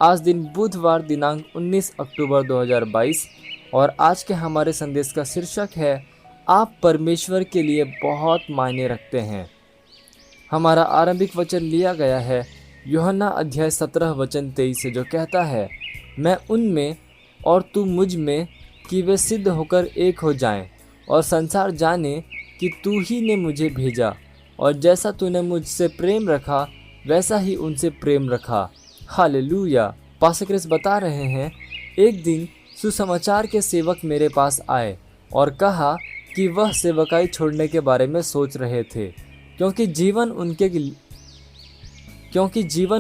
आज दिन बुधवार दिनांक 19 अक्टूबर 2022 और आज के हमारे संदेश का शीर्षक है आप परमेश्वर के लिए बहुत मायने रखते हैं। हमारा आरंभिक वचन लिया गया है यूहन्ना अध्याय 17 वचन 23 से, जो कहता है, मैं उनमें और तू मुझ में कि वे सिद्ध होकर एक हो जाएं और संसार जाने कि तू ही ने मुझे भेजा और जैसा तूने मुझसे प्रेम रखा वैसा ही उनसे प्रेम रखा। हालेलुया। पास्टर क्रिस बता रहे हैं, एक दिन सुसमाचार के सेवक मेरे पास आए और कहा कि वह सेवकाई छोड़ने के बारे में सोच रहे थे क्योंकि जीवन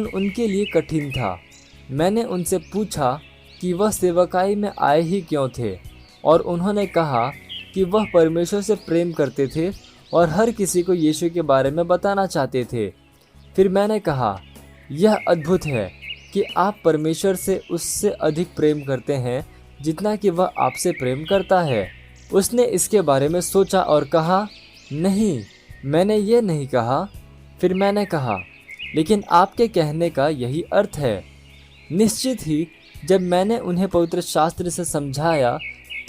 उनके लिए कठिन था। मैंने उनसे पूछा कि वह सेवकाई में आए ही क्यों थे और उन्होंने कहा कि वह परमेश्वर से प्रेम करते थे और हर किसी को यीशु के बारे में बताना चाहते थे। फिर मैंने कहा, यह अद्भुत है कि आप परमेश्वर से उससे अधिक प्रेम करते हैं जितना कि वह आपसे प्रेम करता है। उसने इसके बारे में सोचा और कहा, नहीं, मैंने ये नहीं कहा। फिर मैंने कहा, लेकिन आपके कहने का यही अर्थ है। निश्चित ही जब मैंने उन्हें पवित्र शास्त्र से समझाया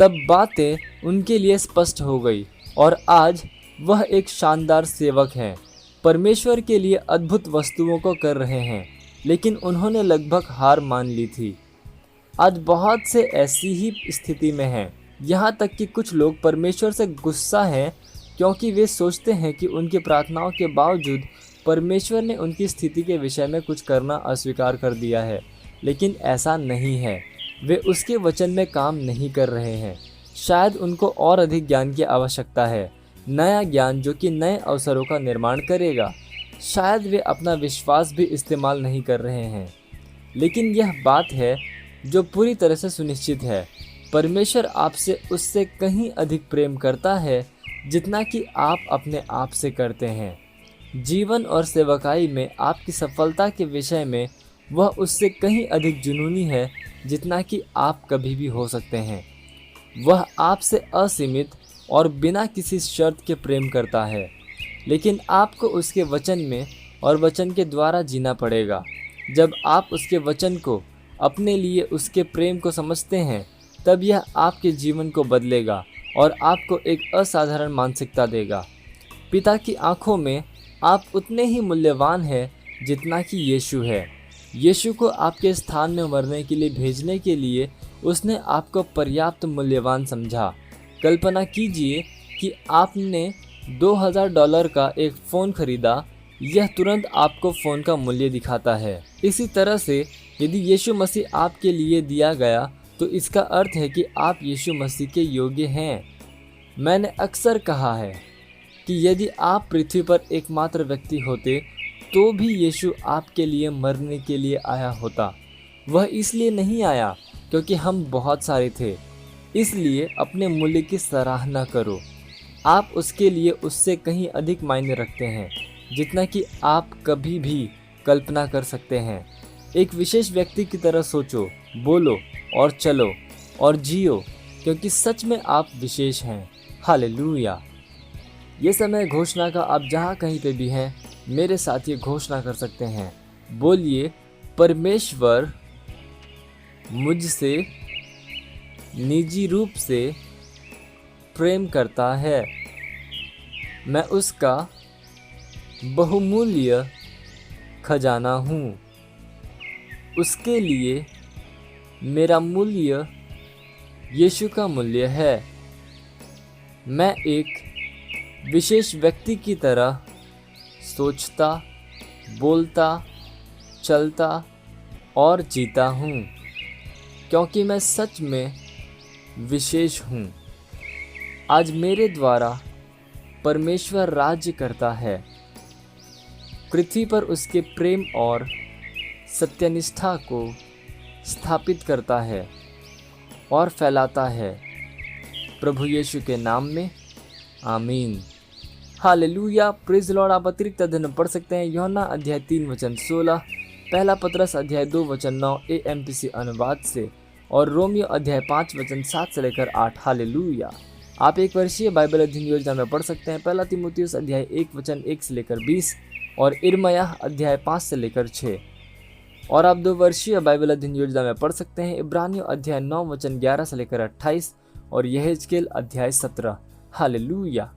तब बातें उनके लिए स्पष्ट हो गई और आज वह एक शानदार सेवक हैं। परमेश्वर के लिए अद्भुत वस्तुओं को कर रहे हैं, लेकिन उन्होंने लगभग हार मान ली थी। आज बहुत से ऐसी ही स्थिति में हैं। यहाँ तक कि कुछ लोग परमेश्वर से गुस्सा हैं क्योंकि वे सोचते हैं कि उनकी प्रार्थनाओं के बावजूद परमेश्वर ने उनकी स्थिति के विषय में कुछ करना अस्वीकार कर दिया है। लेकिन ऐसा नहीं है। वे उसके वचन में काम नहीं कर रहे हैं। शायद उनको और अधिक ज्ञान की आवश्यकता है, नया ज्ञान जो कि नए अवसरों का निर्माण करेगा। शायद वे अपना विश्वास भी इस्तेमाल नहीं कर रहे हैं। लेकिन यह बात है जो पूरी तरह से सुनिश्चित है, परमेश्वर आपसे उससे कहीं अधिक प्रेम करता है जितना कि आप अपने आप से करते हैं। जीवन और सेवकाई में आपकी सफलता के विषय में वह उससे कहीं अधिक जुनूनी है जितना कि आप कभी भी हो सकते हैं। वह आपसे असीमित और बिना किसी शर्त के प्रेम करता है, लेकिन आपको उसके वचन में और वचन के द्वारा जीना पड़ेगा। जब आप उसके वचन को अपने लिए उसके प्रेम को समझते हैं तब यह आपके जीवन को बदलेगा और आपको एक असाधारण मानसिकता देगा। पिता की आंखों में आप उतने ही मूल्यवान हैं जितना कि यीशु है। यीशु को आपके स्थान में मरने के लिए भेजने के लिए उसने आपको पर्याप्त मूल्यवान समझा। कल्पना कीजिए कि आपने $2000 का एक फ़ोन खरीदा। यह तुरंत आपको फ़ोन का मूल्य दिखाता है। इसी तरह से यदि यीशु मसीह आपके लिए दिया गया तो इसका अर्थ है कि आप यीशु मसीह के योग्य हैं। मैंने अक्सर कहा है कि यदि आप पृथ्वी पर एकमात्र व्यक्ति होते तो भी यीशु आपके लिए मरने के लिए आया होता। वह इसलिए नहीं आया क्योंकि हम बहुत सारे थे। इसलिए अपने मूल्य की सराहना करो। आप उसके लिए उससे कहीं अधिक मायने रखते हैं जितना कि आप कभी भी कल्पना कर सकते हैं। एक विशेष व्यक्ति की तरह सोचो, बोलो और चलो और जियो, क्योंकि सच में आप विशेष हैं। हालेलुया। ये समय घोषणा का आप जहाँ कहीं पे भी हैं मेरे साथ ये घोषणा कर सकते हैं। बोलिए, परमेश्वर मुझसे निजी रूप से प्रेम करता है। मैं उसका बहुमूल्य खजाना हूँ। उसके लिए मेरा मूल्य यीशु का मूल्य है। मैं एक विशेष व्यक्ति की तरह सोचता, बोलता, चलता और जीता हूँ क्योंकि मैं सच में विशेष हूँ। आज मेरे द्वारा परमेश्वर राज्य करता है। पृथ्वी पर उसके प्रेम और सत्यनिष्ठा को स्थापित करता है और फैलाता है। प्रभु यीशु के नाम में आमीन। हालेलुया। Praise Lord. आप अतिरिक्त अध्ययन पढ़ सकते हैं यूहन्ना अध्याय 3 वचन 16, पहला पतरस अध्याय 2 वचन 9 AMPC अनुवाद से और रोमियो अध्याय 5 वचन 7 से लेकर 8। हालेलुया। आप एक वर्षीय बाइबल अध्ययन योजना में पढ़ सकते हैं पहला तीमुथियुस अध्याय 1 वचन 1 से लेकर 20 और इर्मयाह अध्याय 5 से लेकर 6। और आप 2 वर्षीय बाइबल अध्ययन योजना में पढ़ सकते हैं इब्रानियों अध्याय 9 वचन 11 से लेकर 28 और यहेजकेल अध्याय 17। हालेलुया।